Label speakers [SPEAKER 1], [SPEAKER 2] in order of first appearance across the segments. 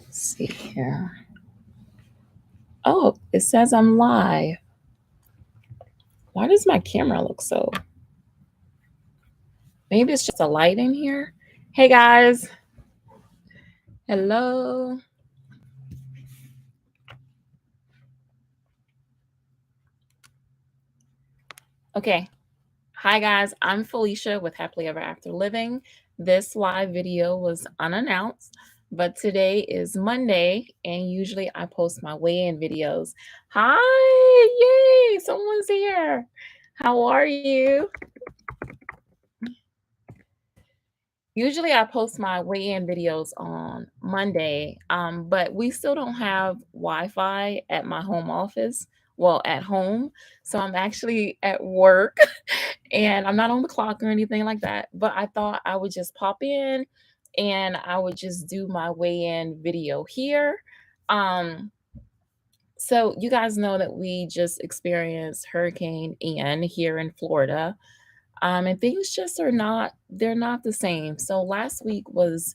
[SPEAKER 1] Let's see here. Oh, it says I'm live. Why does my camera look so? Maybe it's just a light in here. Hey guys. Hello. Okay. Hi guys. I'm Felicia with Happily EverAfter Living. This live video was unannounced, but today is Monday and usually I post my weigh-in videos. Hi. Yay. Someone's here. How are you? Usually I post my weigh-in videos on Monday, but we still don't have Wi-Fi at my home office. Well, at home. So I'm actually at work and I'm not on the clock or anything like that. But I thought I would just pop in and I would just do my weigh-in video here. Um, so you guys know that we just experienced Hurricane Ian here in Florida. And things just are not they're not the same. So last week was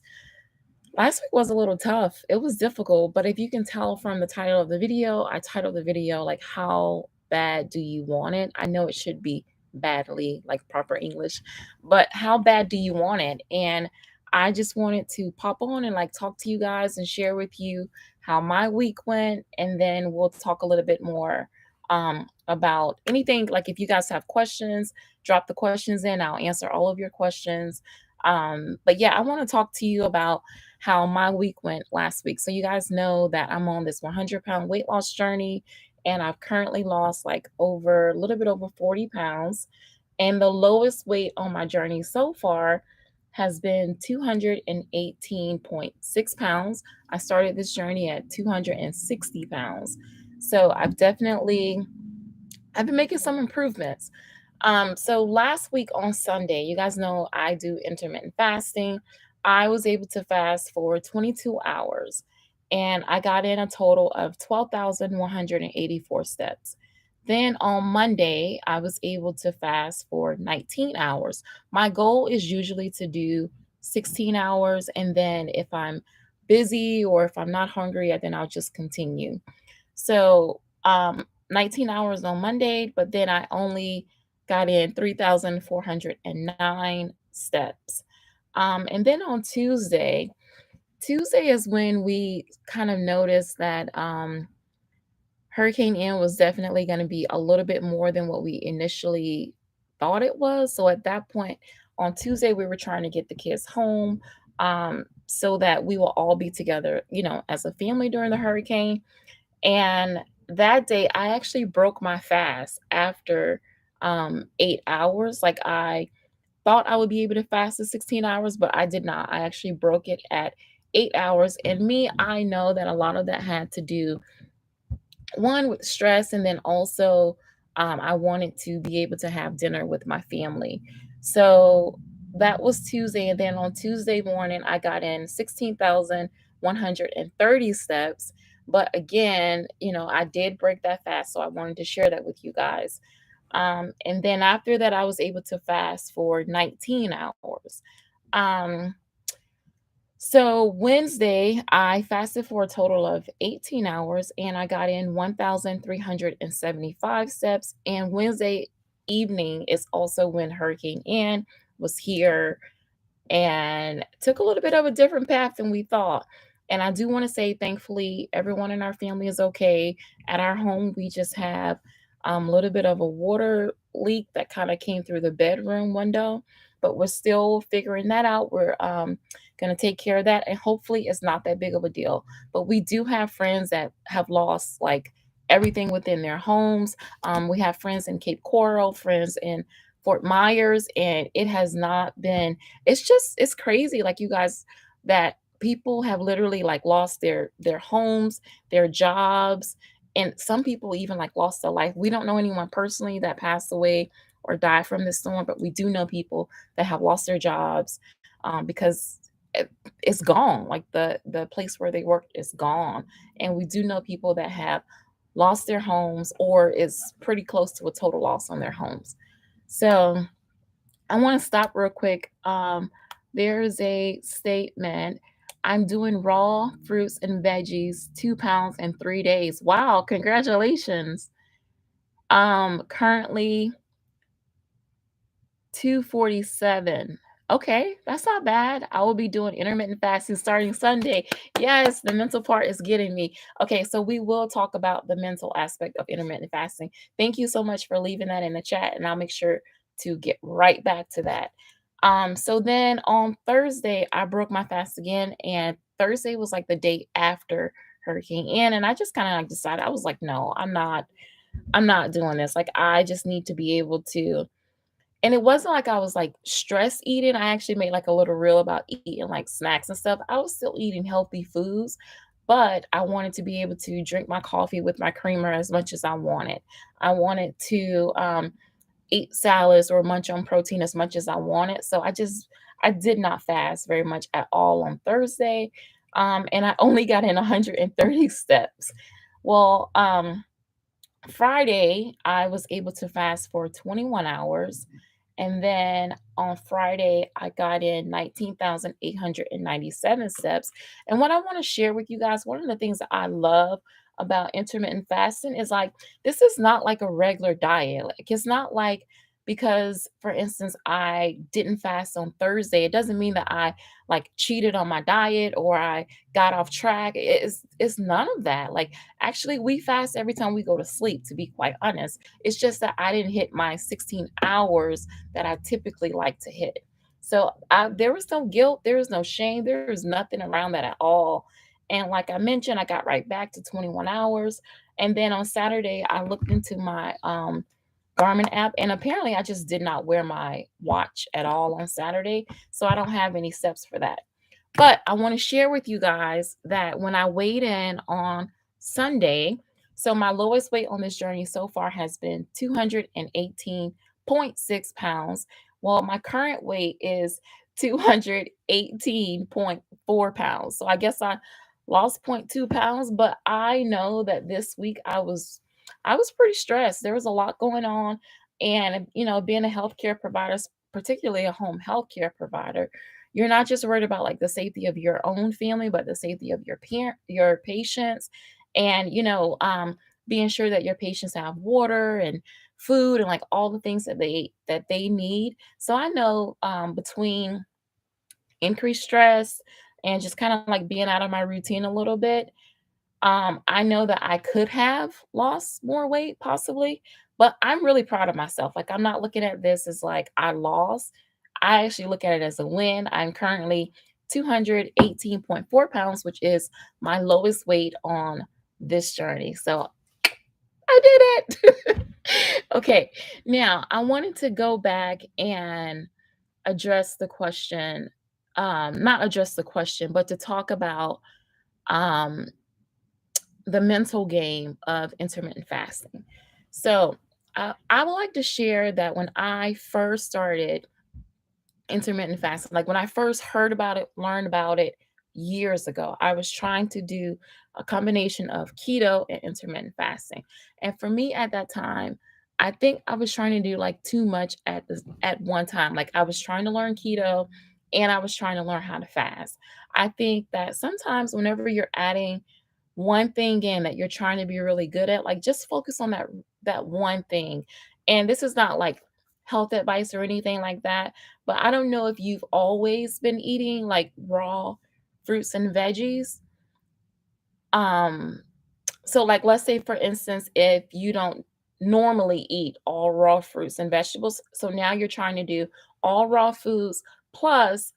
[SPEAKER 1] a little tough. It was difficult, but if you can tell from the title of the video, I titled the video like how bad do you want it? I know it should be badly, like proper English, but how bad do you want it? And I just wanted to pop on and like talk to you guys and share with you how my week went, and then we'll talk a little bit more about anything. Like if you guys have questions, drop the questions in. I'll answer all of your questions. But yeah, I want to talk to you about how my week went last week. So you guys know that I'm on this 100-pound weight loss journey, and I've currently lost like over a little bit over 40 pounds. And the lowest weight on my journey so far has been 218.6 pounds. I started this journey at 260 pounds. So I've been making some improvements. So last week on Sunday, you guys know I do intermittent fasting. I was able to fast for 22 hours and I got in a total of 12,184 steps. Then on Monday, I was able to fast for 19 hours. My goal is usually to do 16 hours, and then if I'm busy or if I'm not hungry, then I'll just continue. So, 19 hours on Monday, but then I only got in 3,409 steps. And then on Tuesday is when we kind of noticed that Hurricane Ian was definitely going to be a little bit more than what we initially thought it was. So at that point on Tuesday, we were trying to get the kids home so that we will all be together, as a family during the hurricane. And that day, I actually broke my fast after 8 hours. Like I thought I would be able to fast the 16 hours, but I did not. I actually broke it at 8 hours. And me, I know that a lot of that had to do one with stress, and then also I wanted to be able to have dinner with my family. So that was Tuesday, and then on Tuesday morning I got in 16,130 steps. But again, I did break that fast, so I wanted to share that with you guys. And then after that, I was able to fast for 19 hours. um, so Wednesday, I fasted for a total of 18 hours and I got in 1,375 steps. And Wednesday evening is also when Hurricane Ian was here and took a little bit of a different path than we thought. And I do want to say, thankfully, everyone in our family is okay. At our home, we just have a little bit of a water leak that kind of came through the bedroom window, but we're still figuring that out. We're going to take care of that, and hopefully, it's not that big of a deal. But we do have friends that have lost like everything within their homes. We have friends in Cape Coral, friends in Fort Myers, and it has not been it's crazy, like, you guys, that people have literally like lost their homes, their jobs, and some people even like lost their life. We don't know anyone personally that passed away or died from this storm, but we do know people that have lost their jobs because it's gone. Like the place where they worked is gone, and we do know people that have lost their homes or is pretty close to a total loss on their homes. So I want to stop real quick. There's a statement. I'm doing raw fruits and veggies, 2 pounds in 3 days. Wow, congratulations. Currently 247. Okay, that's not bad. I will be doing intermittent fasting starting Sunday. Yes, the mental part is getting me. Okay, so we will talk about the mental aspect of intermittent fasting. Thank you so much for leaving that in the chat, and I'll make sure to get right back to that. So then on Thursday, I broke my fast again, and Thursday was like the day after Hurricane Ian, and I just kind of like decided I was like, no, I'm not doing this. Like, I just need to be able to, and it wasn't like I was, like, stress eating. I actually made, like, a little reel about eating, like, snacks and stuff. I was still eating healthy foods, but I wanted to be able to drink my coffee with my creamer as much as I wanted. I wanted to, eat salads or munch on protein as much as I wanted, so I did not fast very much at all on Thursday, and I only got in 130 steps. Well, Friday, I was able to fast for 21 hours. And then on Friday, I got in 19,897 steps. And what I want to share with you guys, one of the things that I love about intermittent fasting is like, this is not like a regular diet. Like, it's not like, because for instance, I didn't fast on Thursday, it doesn't mean that I like cheated on my diet or I got off track. It's none of that. Like, actually, we fast every time we go to sleep, to be quite honest. It's just that I didn't hit my 16 hours that I typically like to hit. So there was no guilt, there was no shame, there was nothing around that at all. And like I mentioned, I got right back to 21 hours. And then on Saturday, I looked into my Garmin app, and apparently I just did not wear my watch at all on Saturday. So I don't have any steps for that. But I want to share with you guys that when I weighed in on Sunday, so my lowest weight on this journey so far has been 218.6 pounds. Well, my current weight is 218.4 pounds. So I guess I lost zero point 0.2 pounds, but I know that this week I was pretty stressed. There was a lot going on, and being a healthcare provider, particularly a home healthcare provider, you're not just worried about like the safety of your own family, but the safety of your patients, and being sure that your patients have water and food and like all the things that they need. So I know, between increased stress and just kind of like being out of my routine a little bit, I know that I could have lost more weight possibly, but I'm really proud of myself. Like, I'm not looking at this as like I lost. I actually look at it as a win. I'm currently 218.4 pounds, which is my lowest weight on this journey. So I did it. Okay. Now I wanted to go back and address the question, not address the question, but to talk about um the mental game of intermittent fasting. So, I would like to share that when I first started intermittent fasting, like when I first heard about it, learned about it years ago, I was trying to do a combination of keto and intermittent fasting. And for me at that time, I think I was trying to do like too much at one time. Like, I was trying to learn keto and I was trying to learn how to fast. I think that sometimes whenever you're adding one thing in that you're trying to be really good at, like, just focus on that one thing. And this is not like health advice or anything like that, but I don't know if you've always been eating like raw fruits and veggies. Um, so like, let's say for instance, if you don't normally eat all raw fruits and vegetables, so now you're trying to do all raw foods plus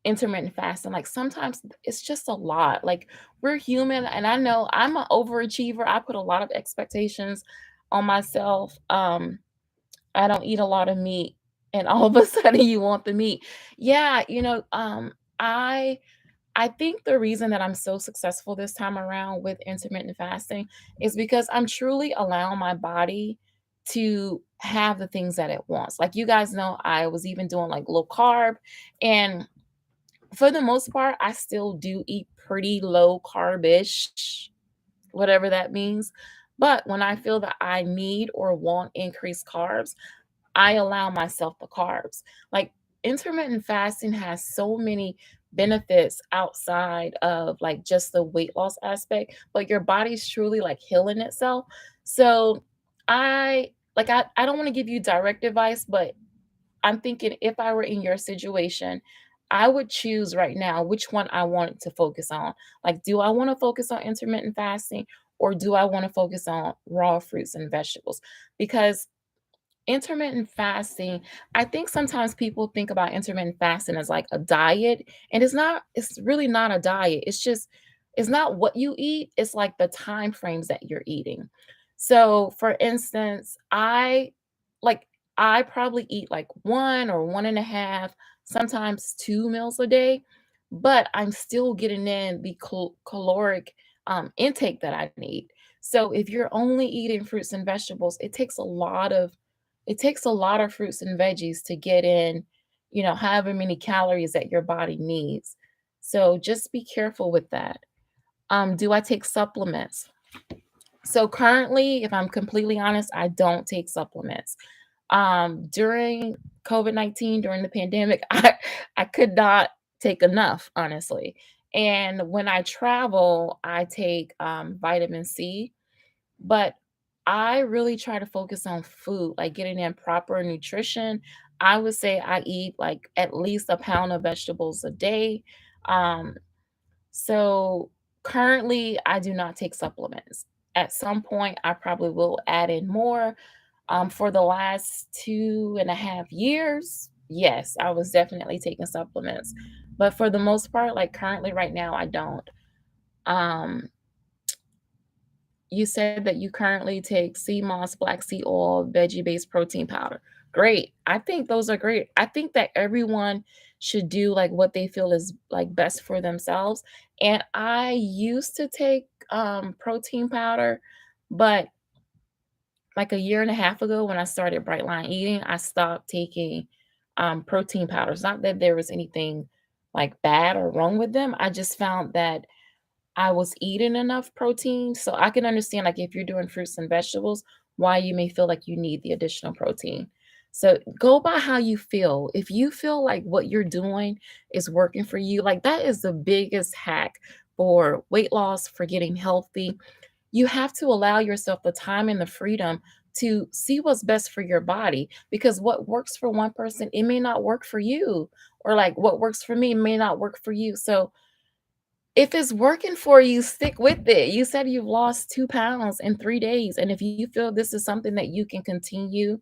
[SPEAKER 1] intermittent fasting. Like, sometimes it's just a lot. Like, we're human, and I know I'm an overachiever. I put a lot of expectations on myself. I don't eat a lot of meat, and all of a sudden you want the meat. Yeah, I I think the reason that I'm so successful this time around with intermittent fasting is because I'm truly allowing my body to have the things that it wants. Like, you guys know, I was even doing like low carb, and for the most part, I still do eat pretty low carbish, whatever that means. But when I feel that I need or want increased carbs, I allow myself the carbs. Like, intermittent fasting has so many benefits outside of like just the weight loss aspect, but your body's truly like healing itself. So I don't want to give you direct advice, but I'm thinking if I were in your situation, I would choose right now which one I want to focus on. Like, do I want to focus on intermittent fasting or do I want to focus on raw fruits and vegetables? Because intermittent fasting, I think sometimes people think about intermittent fasting as like a diet, and it's really not a diet. It's not what you eat, it's like the time frames that you're eating. So, for instance, like I probably eat like one or one and a half, sometimes two meals a day, but I'm still getting in the caloric intake that I need. So if you're only eating fruits and vegetables, it takes a lot of fruits and veggies to get in, however many calories that your body needs. So just be careful with that. Do I take supplements? So currently, if I'm completely honest, I don't take supplements. During COVID-19, during the pandemic, I could not take enough, honestly. And when I travel, I take vitamin C, but I really try to focus on food, like getting in proper nutrition. I would say I eat like at least a pound of vegetables a day. Um, so currently, I do not take supplements. At some point, I probably will add in more. For the last 2.5 years, yes, I was definitely taking supplements. But for the most part, like currently right now, I don't. Um, you said that you currently take sea moss, black seed oil, veggie-based protein powder. Great. I think those are great. I think that everyone should do like what they feel is like best for themselves. And I used to take protein powder, but like a year and a half ago when I started Bright Line Eating, I stopped taking protein powders. Not that there was anything like bad or wrong with them. I just found that I was eating enough protein, so I can understand, like, if you're doing fruits and vegetables, why you may feel like you need the additional protein. So, go by how you feel. If you feel like what you're doing is working for you, like, that is the biggest hack for weight loss, for getting healthy. You have to allow yourself the time and the freedom to see what's best for your body, because what works for one person, it may not work for you, or, like, what works for me may not work for you. So, if it's working for you, stick with it. You said you've lost 2 pounds in 3 days, and if you feel this is something that you can continue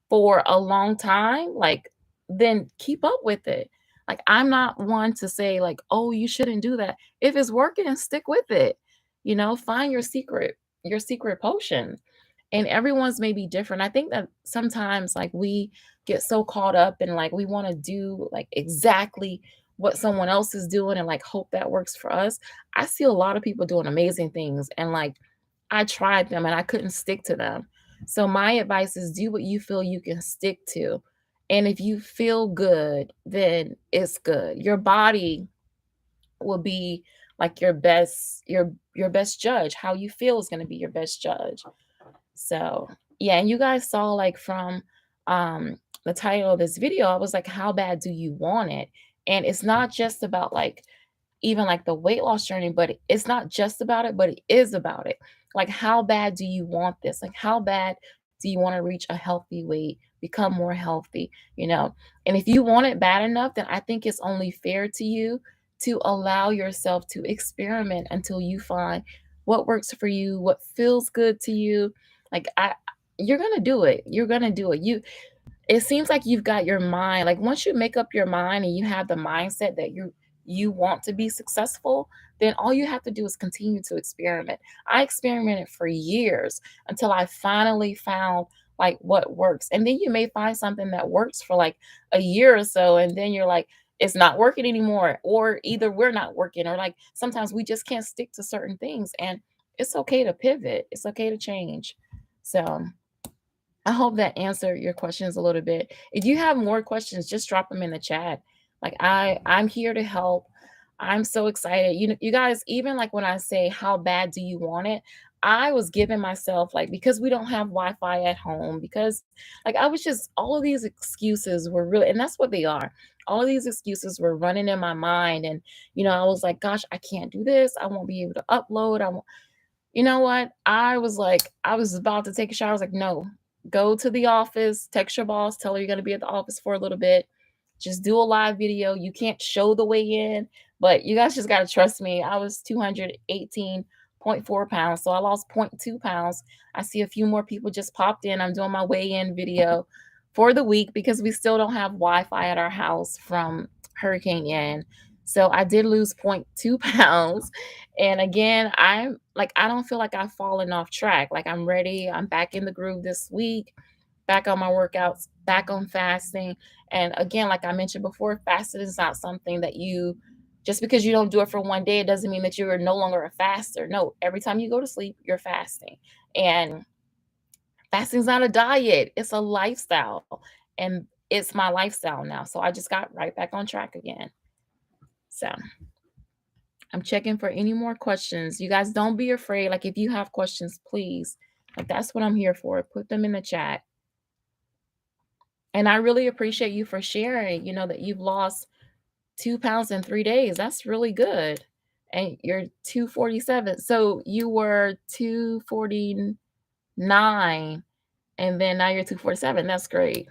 [SPEAKER 1] for a long time, like, then keep up with it. Like, I'm not one to say, like, "Oh, you shouldn't do that." If it's working, stick with it. Find your secret potion. And everyone's may be different. I think that sometimes, like, we get so caught up in, like, we wanna do, like, exactly what someone else is doing and, like, hope that works for us. I see a lot of people doing amazing things, and, like, I tried them and I couldn't stick to them. So my advice is do what you feel you can stick to, and if you feel good, then it's good. Your body will be, like, your best judge. How you feel is gonna be your best judge. So, yeah, and you guys saw, like, from, the title of this video, I was like, "How bad do you want it?" And it's not just about, like, even, like, the weight loss journey, but it's not just about it, but it is about it. Like, how bad do you want this? Like, how bad do you wanna reach a healthy weight, become more healthy, you know? And if you want it bad enough, then I think it's only fair to you to allow yourself to experiment until you find what works for you, what feels good to you. Like, you're gonna do it. You're gonna do it. It seems like you've got your mind, like, once you make up your mind and you have the mindset that you want to be successful, then all you have to do is continue to experiment. I experimented for years until I finally found, like, what works, and then you may find something that works for, like, a year or so, and then you're like, "It's not working anymore," or either we're not working, or, like, sometimes we just can't stick to certain things, and it's okay to pivot. It's okay to change. So I hope that answered your questions a little bit. If you have more questions, just drop them in the chat. Like, I'm here to help. I'm so excited. You guys, even like when I say how bad do you want it, I was giving myself, like, because we don't have Wi-Fi at home, because like I was just, all of these excuses were really, and that's what they are. All of these excuses were running in my mind. And I was like, gosh, I can't do this. I won't be able to upload. I won't. You know what? I was like, I was about to take a shower. I was like, no, go to the office, text your boss, tell her you're going to be at the office for a little bit. Just do a live video. You can't show the way in, but you guys just got to trust me. I was 218.4 pounds. So I lost zero point 0.2 pounds. I see a few more people just popped in. I'm doing my weigh in video for the week because we still don't have Wi Fi at our house from Hurricane Ian. So I did lose zero point 0.2 pounds. And again, I'm like, I don't feel like I've fallen off track. Like, I'm ready. I'm back in the groove this week, back on my workouts, back on fasting. And again, like I mentioned before, fasting is not something that you, just because you don't do it for one day, it doesn't mean that you're no longer a faster. No, every time you go to sleep, you're fasting. And fasting's not a diet, it's a lifestyle. And it's my lifestyle now. So I just got right back on track again. So I'm checking for any more questions. You guys don't be afraid. Like, if you have questions, please. Like, that's what I'm here for. Put them in the chat. And I really appreciate you for sharing, that you've lost 2 pounds in 3 days. That's really good. And you're 247. So you were 249 and then now you're 247. That's great.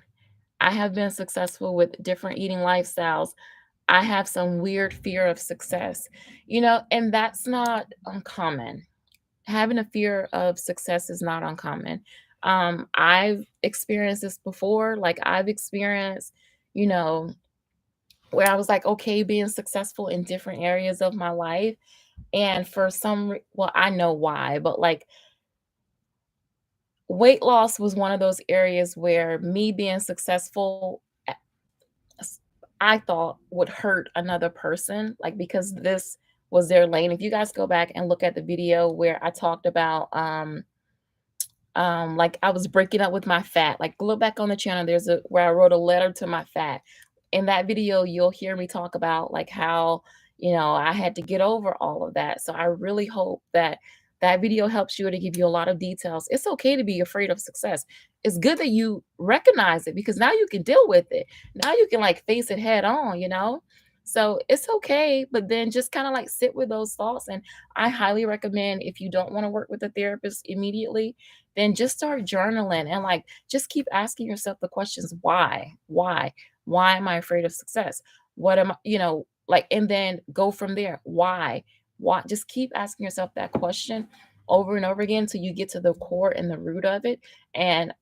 [SPEAKER 1] I have been successful with different eating lifestyles. I have some weird fear of success, and that's not uncommon. Having a fear of success is not uncommon. I've experienced this before. Like, I've experienced, you know, where I was like, okay, being successful in different areas of my life. And for well, I know why, but like, weight loss was one of those areas where me being successful, I thought would hurt another person, like, because this was their lane. If you guys go back and look at the video where I talked about, like, I was breaking up with my fat, like, look back on the channel, there's a where I wrote a letter to my fat. In that video, you'll hear me talk about, like, how, I had to get over all of that. So I really hope that that video helps you, to give you a lot of details. It's okay to be afraid of success. It's good that you recognize it, because now you can deal with it. Now you can, like, face it head on. So it's okay, but then just kind of like sit with those thoughts. And I highly recommend, if you don't want to work with a therapist immediately, then just start journaling and, like, just keep asking yourself the questions, why am I afraid of success? What am I, like, and then go from there. Why? Just keep asking yourself that question over and over again until you get to the core and the root of it. And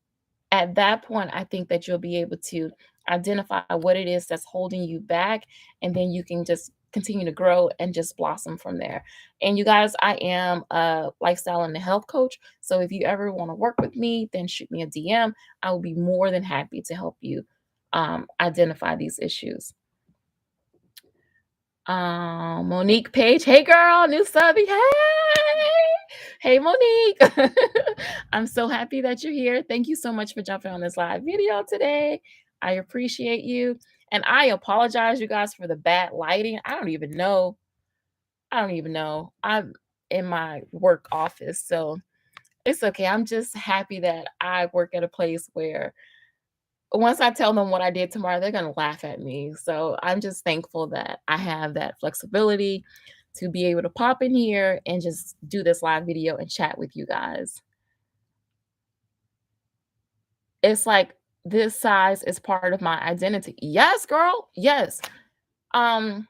[SPEAKER 1] at that point, I think that you'll be able to identify what it is that's holding you back, and then you can just continue to grow and just blossom from there. And you guys, I am a lifestyle and a health coach. So if you ever want to work with me, then shoot me a DM. I will be more than happy to help you identify these issues. Monique Page. Hey girl, new subby. Hey Monique. I'm so happy that you're here. Thank you so much for jumping on this live video today. I appreciate you. And I apologize, you guys, for the bad lighting. I don't even know. I'm in my work office, so it's okay. I'm just happy that I work at a place where once I tell them what I did tomorrow, they're gonna laugh at me. So I'm just thankful that I have that flexibility to be able to pop in here and just do this live video and chat with you guys. It's like, this size is part of my identity. Yes, girl. Yes. Um,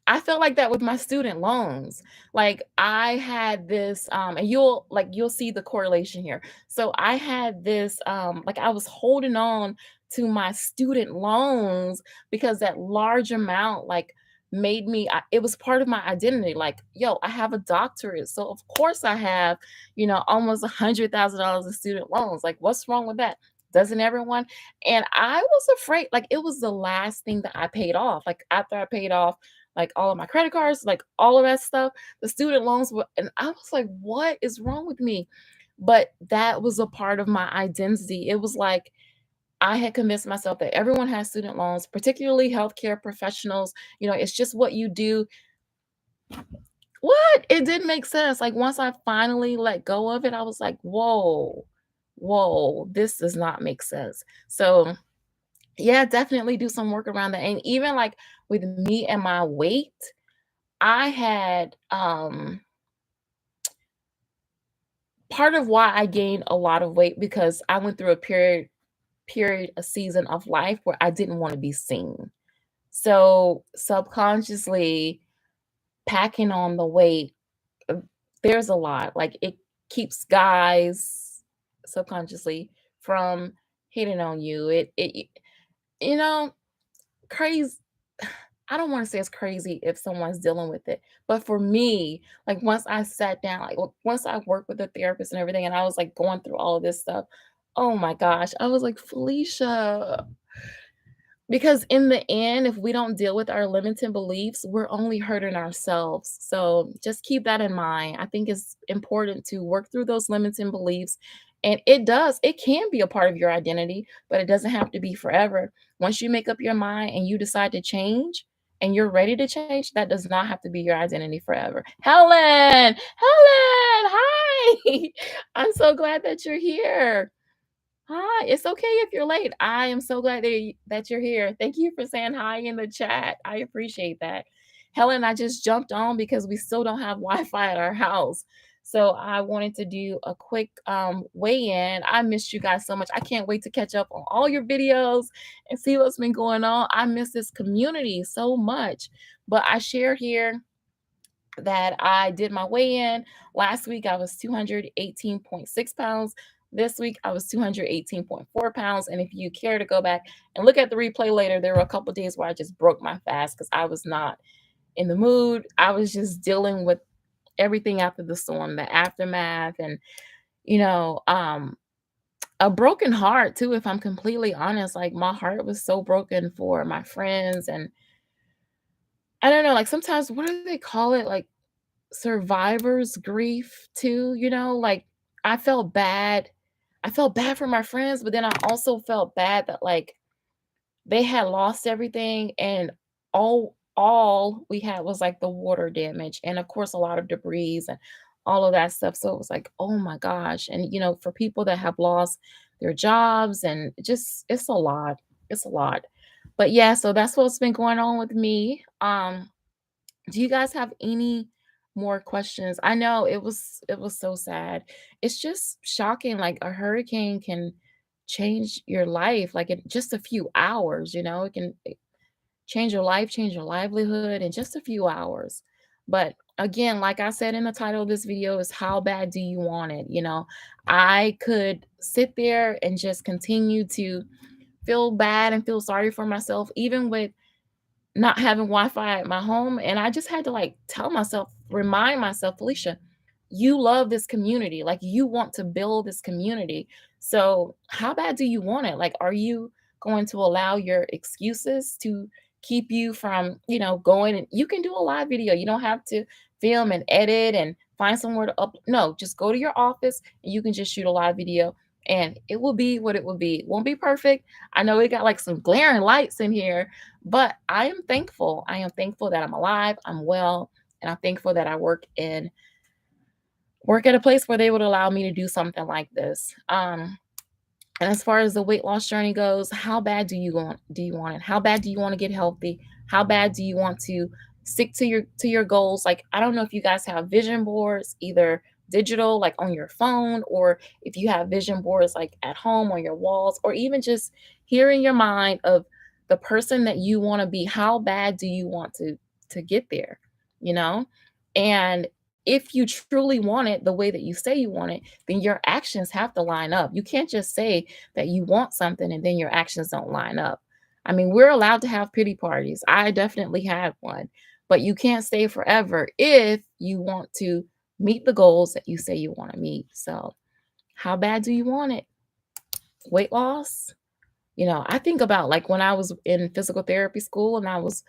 [SPEAKER 1] I felt like that with my student loans. Like, I had this, and you'll see the correlation here. So I had this, like, I was holding on to my student loans because that large amount, like, made me, it was part of my identity. Like, yo, I have a doctorate. So of course I have, almost $100,000 in student loans. Like, what's wrong with that? Doesn't everyone? And I was afraid, like, it was the last thing that I paid off. Like, after I paid off, like, all of my credit cards, like, all of that stuff, the student loans were, and I was like, what is wrong with me? But that was a part of my identity. It was like, I had convinced myself that everyone has student loans, particularly healthcare professionals. It's just what you do. What? It didn't make sense. Like, once I finally let go of it, I was like, "Whoa, whoa, this does not make sense." So, yeah, definitely do some work around that, and even, like, with me and my weight, I had, part of why I gained a lot of weight because I went through a a season of life where I didn't wanna be seen. So, subconsciously packing on the weight, uh, there's a lot, like, it keeps guys subconsciously from hitting on you. You know, crazy. I don't wanna say it's crazy if someone's dealing with it, but for me, like, once I sat down, like, once I worked with a therapist and everything, and I was, like, going through all of this stuff, oh my gosh, I was like, "Felicia," because in the end, if we don't deal with our limiting beliefs, we're only hurting ourselves. So just keep that in mind. I think it's important to work through those limiting beliefs. And it can be a part of your identity, but it doesn't have to be forever. Once you make up your mind and you decide to change and you're ready to change, that does not have to be your identity forever. Helen, hi. I'm so glad that you're here. Hi, it's okay if you're late. I am so glad that you're here. Thank you for saying hi in the chat. I appreciate that. Helen, I just jumped on because we still don't have Wi-Fi at our house. So I wanted to do a quick weigh in. I missed you guys so much. I can't wait to catch up on all your videos and see what's been going on. I miss this community so much. But I share here that I did my weigh in. Last week, I was 218.6 pounds. This week, I was 218.4 pounds. And if you care to go back and look at the replay later, there were a couple days where I just broke my fast because I was not in the mood. I was just dealing with everything after the storm, the aftermath, and, you know, a broken heart too, if I'm completely honest. Like, my heart was so broken for my friends. And I don't know, like, sometimes, what do they call it? Like, survivor's grief too, like, I felt bad. I felt bad for my friends, but then I also felt bad that, like, they had lost everything, and all we had was, like, the water damage and, of course, a lot of debris and all of that stuff. So it was like, "Oh my gosh." And, for people that have lost their jobs, and just it's a lot. It's a lot. But yeah, so that's what's been going on with me. Do you guys have any more questions? I know it was so sad. It's just shocking, like, a hurricane can change your life, like, in just a few hours. It can change your life, change your livelihood in just a few hours. But again, like I said in the title of this video, is how bad do you want it? I could sit there and just continue to feel bad and feel sorry for myself, even with not having Wi-Fi at my home, and I just had to, like, tell myself, remind myself, "Felicia, you love this community, like, you want to build this community. So, how bad do you want it? Like, are you going to allow your excuses to keep you from, going?" And you can do a live video. You don't have to film and edit and find somewhere to up no, just go to your office and you can just shoot a live video, and it will be what it will be. It won't be perfect. I know we got, like, some glaring lights in here, but I am thankful. I am thankful that I'm alive, I'm well, and I'm thankful that I work at a place where they would allow me to do something like this. And as far as the weight loss journey goes, how bad do you want it? How bad do you want to get healthy? How bad do you want to stick to your goals? Like, I don't know if you guys have vision boards, either digital, like on your phone, or if you have vision boards like at home on your walls, or even just here in your mind of the person that you want to be. How bad do you want to get there? You know? And if you truly want it the way that you say you want it, then your actions have to line up. You can't just say that you want something and then your actions don't line up. I mean, we're allowed to have pity parties. I definitely had one, but you can't stay forever if you want to meet the goals that you say you want to meet. So, how bad do you want it? Weight loss? I think about, like, when I was in physical therapy school and I was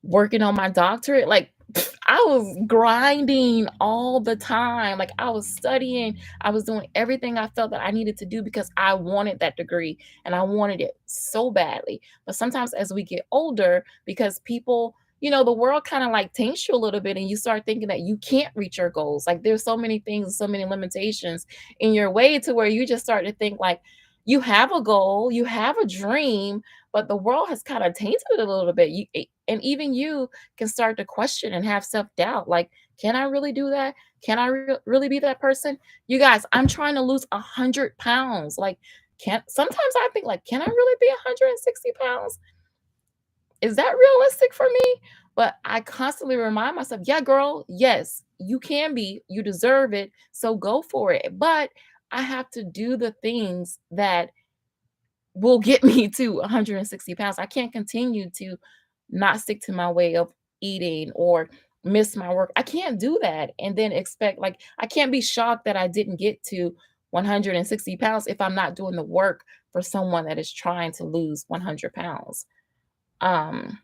[SPEAKER 1] working on my doctorate, like, I was grinding all the time. Like, I was studying, I was doing everything I felt that I needed to do because I wanted that degree and I wanted it so badly. But sometimes as we get older, because people the world kind of like taints you a little bit and you start thinking that you can't reach your goals. Like there's so many things, so many limitations in your way to where you just start to think like you have a goal, you have a dream, but the world has kind of tainted it a little bit. And even you can start to question and have self-doubt. Like, can I really do that? Can I really be that person? You guys, I'm trying to lose 100 pounds. Like, can't sometimes I think like, can I really be 160 pounds? Is that realistic for me? But I constantly remind myself, yeah, girl, yes, you can be, you deserve it. So go for it. But I have to do the things that will get me to 160 pounds. I can't continue to not stick to my way of eating or miss my work. I can't do that and then expect, like, I can't be shocked that I didn't get to 160 pounds if I'm not doing the work for someone that is trying to lose 100 pounds. Um,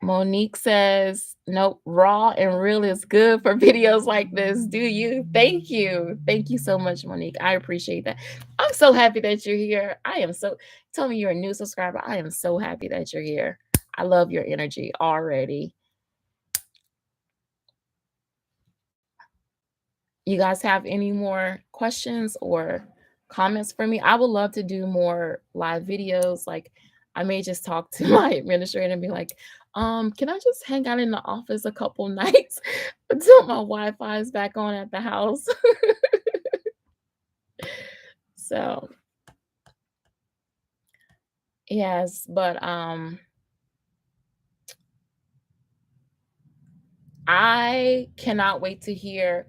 [SPEAKER 1] Monique says, nope, raw and real is good for videos like this. Do you? Thank you. Thank you so much, Monique. I appreciate that. I'm so happy that you're here. Tell me you're a new subscriber. I am so happy that you're here. I love your energy already. You guys have any more questions or comments for me? I would love to do more live videos. Like, I may just talk to my administrator and be like, can I just hang out in the office a couple nights until my Wi-Fi is back on at the house? So yes, but I cannot wait to hear.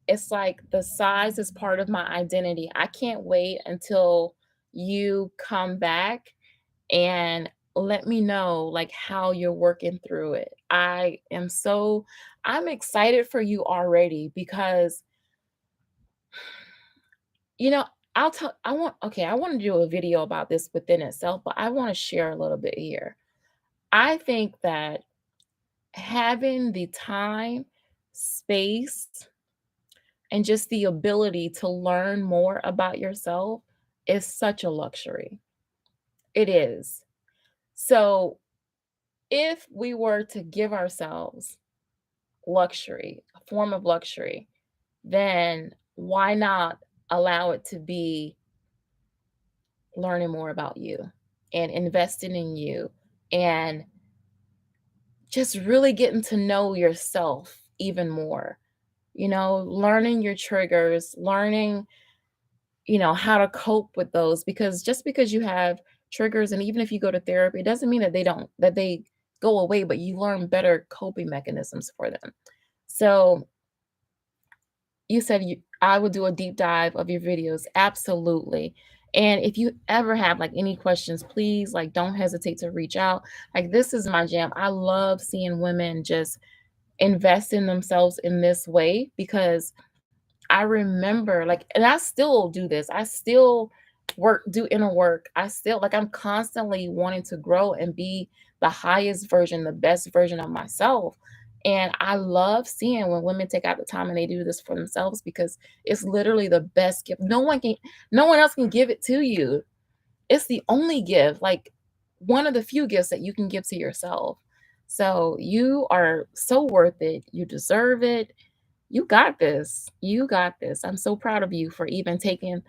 [SPEAKER 1] It's like the size is part of my identity. I can't wait until you come back and let me know like how you're working through it. I'm excited for you already because you know, I'll tell I want okay, I want to do a video about this within itself, but I want to share a little bit here. I think that having the time, space, and just the ability to learn more about yourself is such a luxury. It is. So, if we were to give ourselves luxury, a form of luxury, then why not allow it to be learning more about you and investing in you and just really getting to know yourself even more? Learning your triggers, learning how to cope with those, because just because you have triggers and even if you go to therapy, it doesn't mean that they go away, but you learn better coping mechanisms for them. So you said I would do a deep dive of your videos. Absolutely. And if you ever have like any questions, please like don't hesitate to reach out. Like this is my jam. I love seeing women just invest in themselves in this way because I remember like, and I still do this. I still do inner work. I still like, I'm constantly wanting to grow and be the highest version, the best version of myself. And I love seeing when women take out the time and they do this for themselves because it's literally the best gift. No one else can give it to you. It's the only gift, like one of the few gifts that you can give to yourself. So you are so worth it. You deserve it. You got this. You got this. I'm so proud of you for even taking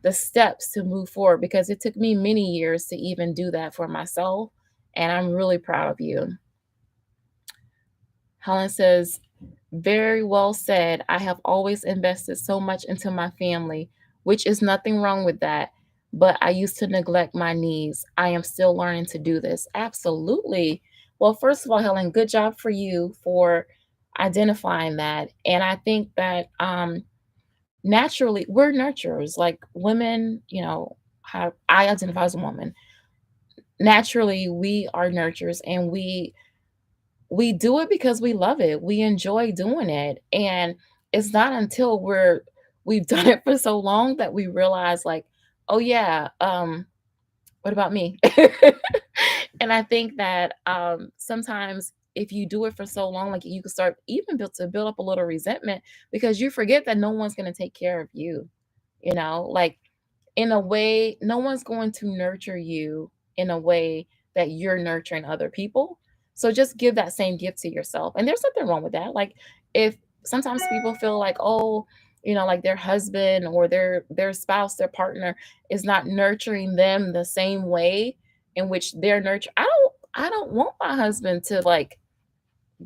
[SPEAKER 1] the steps to move forward because it took me many years to even do that for myself. And I'm really proud of you. Helen says, very well said. I have always invested so much into my family, which is nothing wrong with that. But I used to neglect my needs. I am still learning to do this. Absolutely. Well, first of all, Helen, good job for you for identifying that. And I think that naturally we're nurturers, like women, how I identify as a woman. Naturally, we are nurturers and we do it because we love it. We enjoy doing it. And it's not until we've done it for so long that we realize like, oh yeah, what about me? And I think that sometimes if you do it for so long, like you can start even build up a little resentment because you forget that no one's going to take care of you. Like in a way, no one's going to nurture you in a way that you're nurturing other people. So just give that same gift to yourself. And there's nothing wrong with that. Like if sometimes people feel like, oh, like their husband or their spouse, their partner is not nurturing them the same way in which they're nurtured. I don't want my husband to like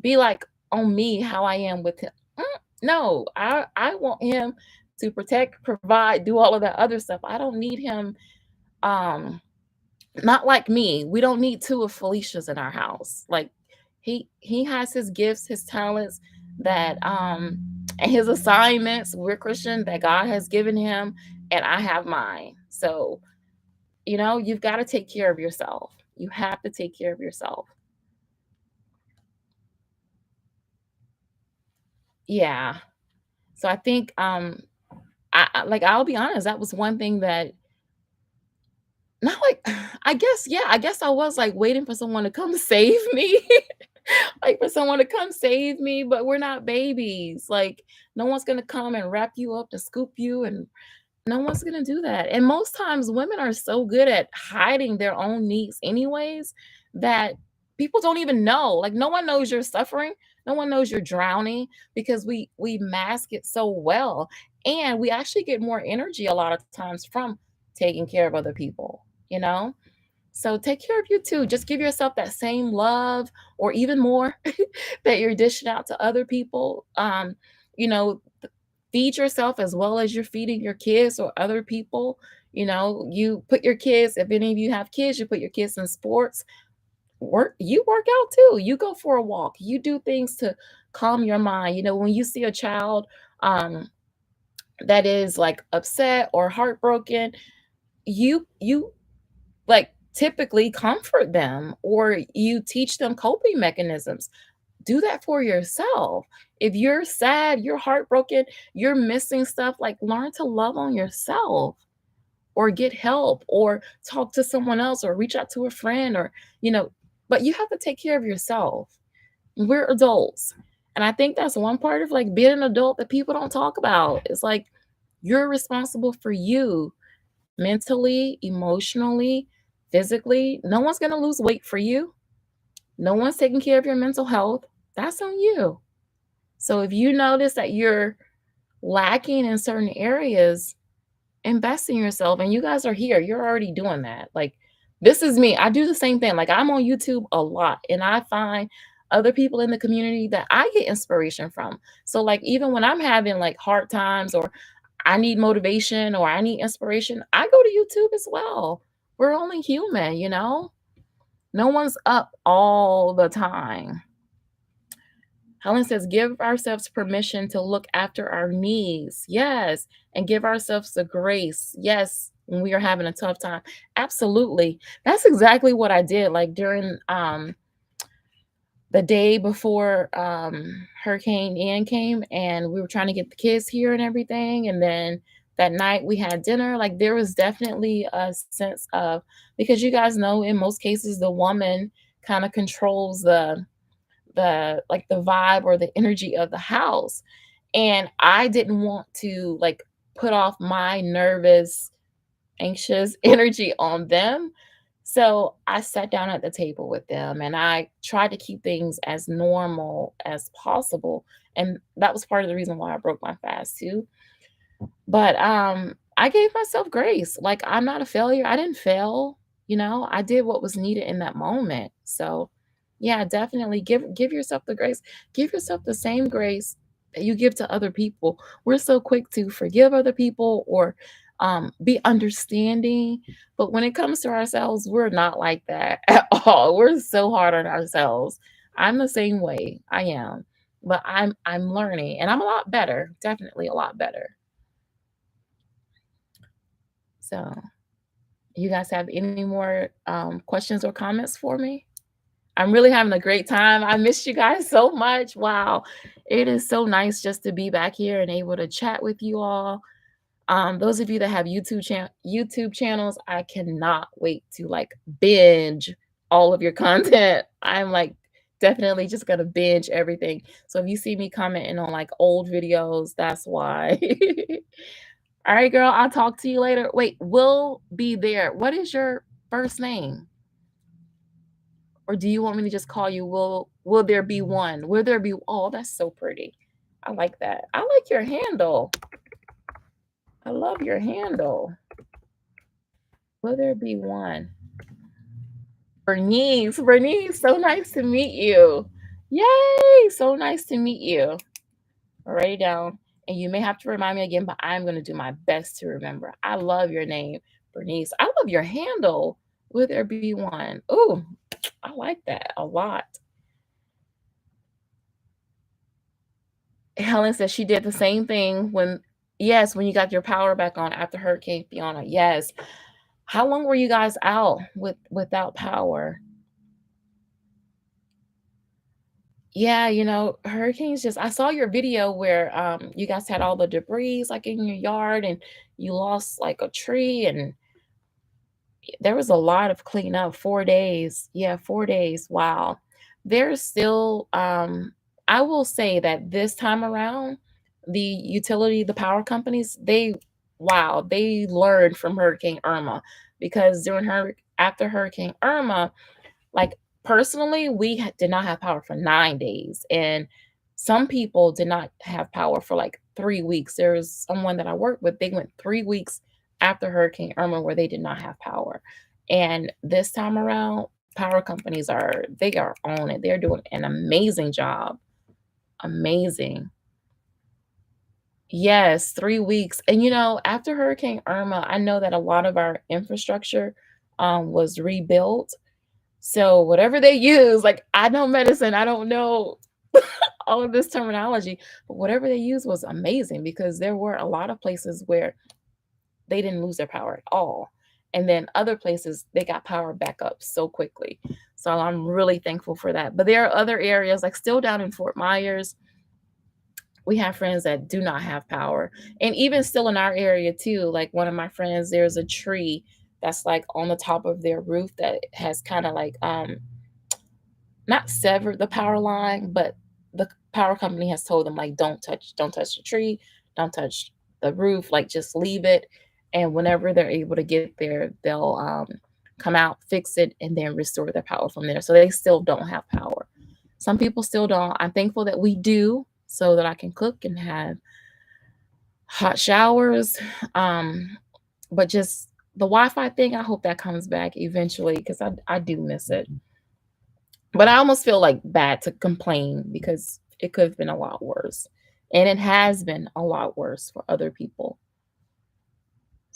[SPEAKER 1] be like on me how I am with him. No, I want him to protect, provide, do all of that other stuff. I don't need him um not like me. We don't need two of Felicia's in our house. Like he has his gifts, his talents that and his assignments. We're Christian that God has given him, and I have mine. So, you've got to take care of yourself. You have to take care of yourself. Yeah. So I think like I'll be honest, that was one thing that not like I guess I was like waiting for someone to come save me. Like for someone to come save me, but we're not babies. Like no one's gonna come and wrap you up and scoop you, and no one's gonna do that. And most times women are so good at hiding their own needs anyways that people don't even know. Like no one knows you're suffering. No one knows you're drowning because we mask it so well. And we actually get more energy a lot of times from taking care of other people, you know? So take care of you too. Just give yourself that same love or even more that you're dishing out to other people. You know, feed yourself as well as you're feeding your kids or other people. You put your kids, if any of you have kids, you put your kids in sports. You work out too. You go for a walk. You do things to calm your mind. When you see a child that is like upset or heartbroken, you like typically comfort them or you teach them coping mechanisms. Do that for yourself. If you're sad, you're heartbroken, you're missing stuff, like learn to love on yourself or get help or talk to someone else or reach out to a friend you know, but you have to take care of yourself. We're adults. And I think that's one part of like being an adult that people don't talk about. It's like you're responsible for you mentally, emotionally, physically. No one's going to lose weight for you. No one's taking care of your mental health. That's on you. So if you notice that you're lacking in certain areas, invest in yourself. And you guys are here. You're already doing that. Like, this is me. I do the same thing. Like, I'm on YouTube a lot and I find other people in the community that I get inspiration from. So, like, even when I'm having like hard times or I need motivation or I need inspiration, I go to YouTube as well. We're only human. No one's up all the time. Helen says, give ourselves permission to look after our needs. Yes. And give ourselves the grace. Yes. When we are having a tough time. Absolutely. That's exactly what I did. Like during the day before Hurricane Ian came and we were trying to get the kids here and everything. And then that night we had dinner. Like there was definitely a sense of, because you guys know in most cases the woman kind of controls the vibe or the energy of the house. And I didn't want to like put off my nervous, anxious energy on them. So I sat down at the table with them and I tried to keep things as normal as possible. And that was part of the reason why I broke my fast too. But I gave myself grace. Like I'm not a failure. I didn't fail, I did what was needed in that moment. So yeah, definitely give yourself the grace. Give yourself the same grace that you give to other people. We're so quick to forgive other people or be understanding, but when it comes to ourselves, we're not like that at all. We're so hard on ourselves. I'm the same way. I am, but I'm learning, and I'm a lot better. Definitely a lot better. So, you guys have any more questions or comments for me? I'm really having a great time. I missed you guys so much. Wow. It is so nice just to be back here and able to chat with you all. Those of you that have YouTube channels, I cannot wait to like binge all of your content. I'm like definitely just gonna binge everything. So if you see me commenting on like old videos, that's why. All right, girl, I'll talk to you later. Wait, we'll be there. What is your first name? Or do you want me to just call you will there be one? Will there be oh, that's so pretty. I like that. I like your handle. I love your handle. Will there be one? Bernice, Bernice, so nice to meet you. Yay, so nice to meet you. I'll write it down. And you may have to remind me again, but I'm going to do my best to remember. I love your name, Bernice. I love your handle. Will there be one? Ooh, I like that a lot. Helen says she did the same thing when, yes, when you got your power back on after Hurricane Fiona. Yes. How long were you guys out without power? Yeah, hurricanes just I saw your video where you guys had all the debris like in your yard and you lost like a tree and there was a lot of cleanup. 4 days. Yeah, 4 days. Wow. There's still I will say that this time around, the power companies, they learned from Hurricane Irma because after Hurricane Irma, like, personally, did not have power for 9 days, and some people did not have power for, like, 3 weeks. There's someone that I work with, they went 3 weeks after Hurricane Irma where they did not have power, and this time around, power companies they are on it. They're doing an amazing job. Amazing. Yes, 3 weeks, and, after Hurricane Irma, I know that a lot of our infrastructure, was rebuilt. So whatever they use, like, I know medicine, I don't know all of this terminology, but whatever they use was amazing because there were a lot of places where they didn't lose their power at all. And then other places, they got power back up so quickly. So I'm really thankful for that. But there are other areas, like still down in Fort Myers, we have friends that do not have power. And even still in our area too, like one of my friends, there's a tree that's like on the top of their roof that has kind of like not severed the power line, but the power company has told them like don't touch the tree, don't touch the roof, like just leave it. And whenever they're able to get there, they'll come out, fix it, and then restore their power from there. So they still don't have power. Some people still don't. I'm thankful that we do so that I can cook and have hot showers. But just the Wi-Fi thing, I hope that comes back eventually because I do miss it. But I almost feel like bad to complain because it could have been a lot worse. And it has been a lot worse for other people.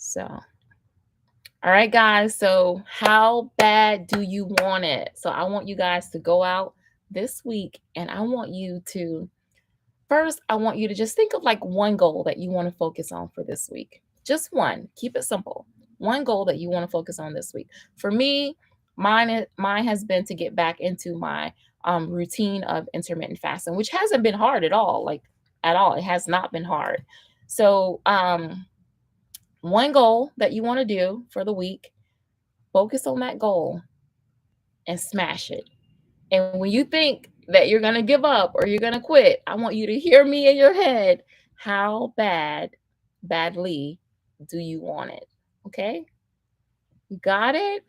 [SPEAKER 1] So, all right, guys. So, how bad do you want it? So, I want you guys to go out this week and I want you to first, I want you to just think of like one goal that you want to focus on for this week. Just one. Keep it simple. One goal that you want to focus on this week. For me, mine has been to get back into my routine of intermittent fasting, which hasn't been hard at all. Like at all, it has not been hard. So, one goal that you want to do for the week, focus on that goal and smash it. And when you think that you're going to give up or you're going to quit, I want you to hear me in your head. How badly do you want it? Okay? You got it?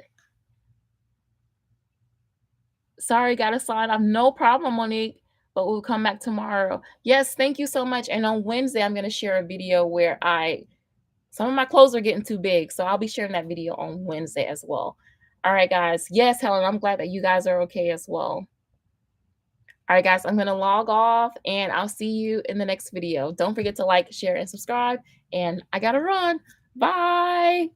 [SPEAKER 1] Sorry, got to sign off. No problem, Monique, but we'll come back tomorrow. Yes, thank you so much. And on Wednesday, I'm going to share a video where some of my clothes are getting too big. So I'll be sharing that video on Wednesday as well. All right, guys. Yes, Helen, I'm glad that you guys are okay as well. All right, guys, I'm going to log off and I'll see you in the next video. Don't forget to like, share, and subscribe. And I got to run. Bye.